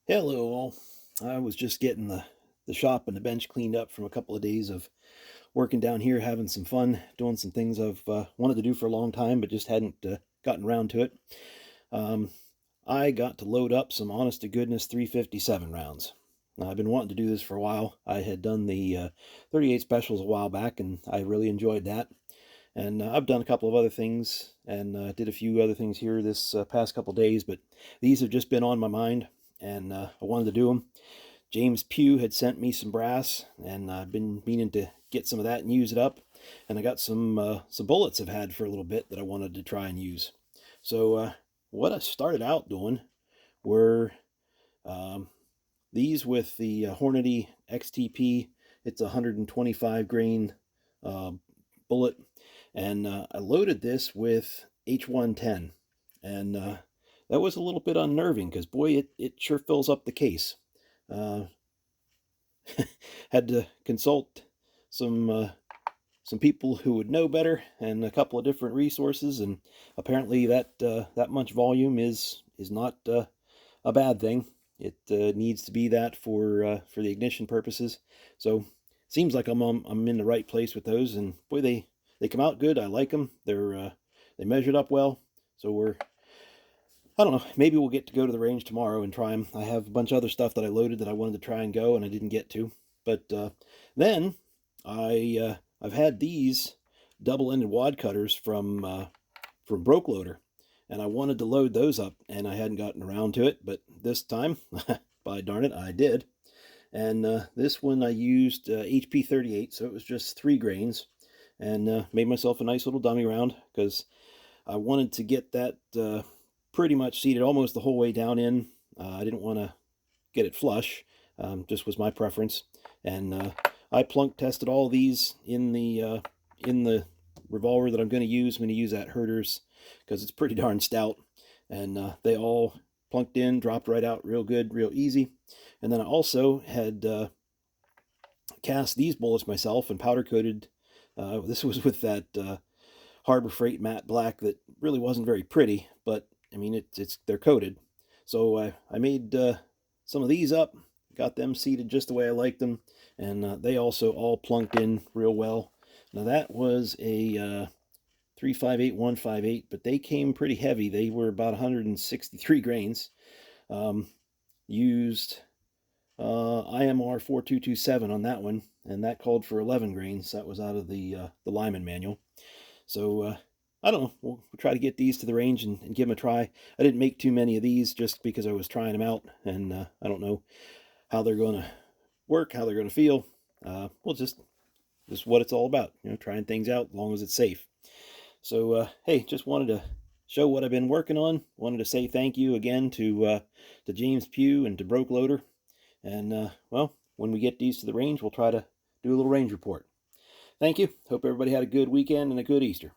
Hello all. I was just getting the shop and the bench cleaned up from a couple of days of working down here, having some fun, doing some things I've wanted to do for a long time, but just hadn't gotten around to it. Um, I got to load up some honest to goodness 357 rounds. Now, I've been wanting to do this for a while. I had done the 38 specials a while back, and I really enjoyed that. And I've done a couple of other things and did a few other things here this past couple days, but these have just been on my mind, and I wanted to do them. James Pugh had sent me some brass, and I've been meaning to get some of that and use it up. And I got some bullets I've had for a little bit that I wanted to try and use. So what I started out doing were um, these with the Hornady XTP. It's a 125 grain uh, bullet, and I loaded this with H110, and that was a little bit unnerving because boy, it sure fills up the case. Uh, had to consult some uh, some people who would know better and a couple of different resources, and apparently that much volume is not a bad thing. It needs to be that for the ignition purposes. So seems like I'm in the right place with those, and boy, they come out good. I like them. They measured up well. So I don't know, maybe we'll get to go to the range tomorrow and try them. I have a bunch of other stuff that I loaded that I wanted to try and go and I didn't get to. But then I've had these double-ended wad cutters from Brokeloader, and I wanted to load those up and I hadn't gotten around to it. But this time, by darn it, I did. And this one I used HP 38, so it was just 3 grains, and made myself a nice little dummy round because I wanted to get that pretty much seated almost the whole way down in. I didn't want to get it flush, just was my preference. And I plunk tested all these in the revolver that I'm going to use. I'm going to use that Herters because it's pretty darn stout, and they all plunked in, dropped right out real good, real easy. And then I also had cast these bullets myself and powder coated. This was with that Harbor Freight matte black that really wasn't very pretty, but I mean it's they're coated. So I made some of these up, got them seated just the way I liked them, and they also all plunked in real well. Now that was a 358 158, but they came pretty heavy. They were about 163 grains. Um, Used IMR 4227 on that one, and that called for 11 grains. That was out of the Lyman manual. So I don't know. We'll try to get these to the range and give them a try. I didn't make too many of these just because I was trying them out, and I don't know how they're going to work, how they're going to feel. Well, just what it's all about, trying things out as long as it's safe. So hey, just wanted to show what I've been working on. Wanted to say thank you again to James Pugh and to Brokeloader. And well, when we get these to the range, we'll try to do a little range report. Thank you. Hope everybody had a good weekend and a good Easter.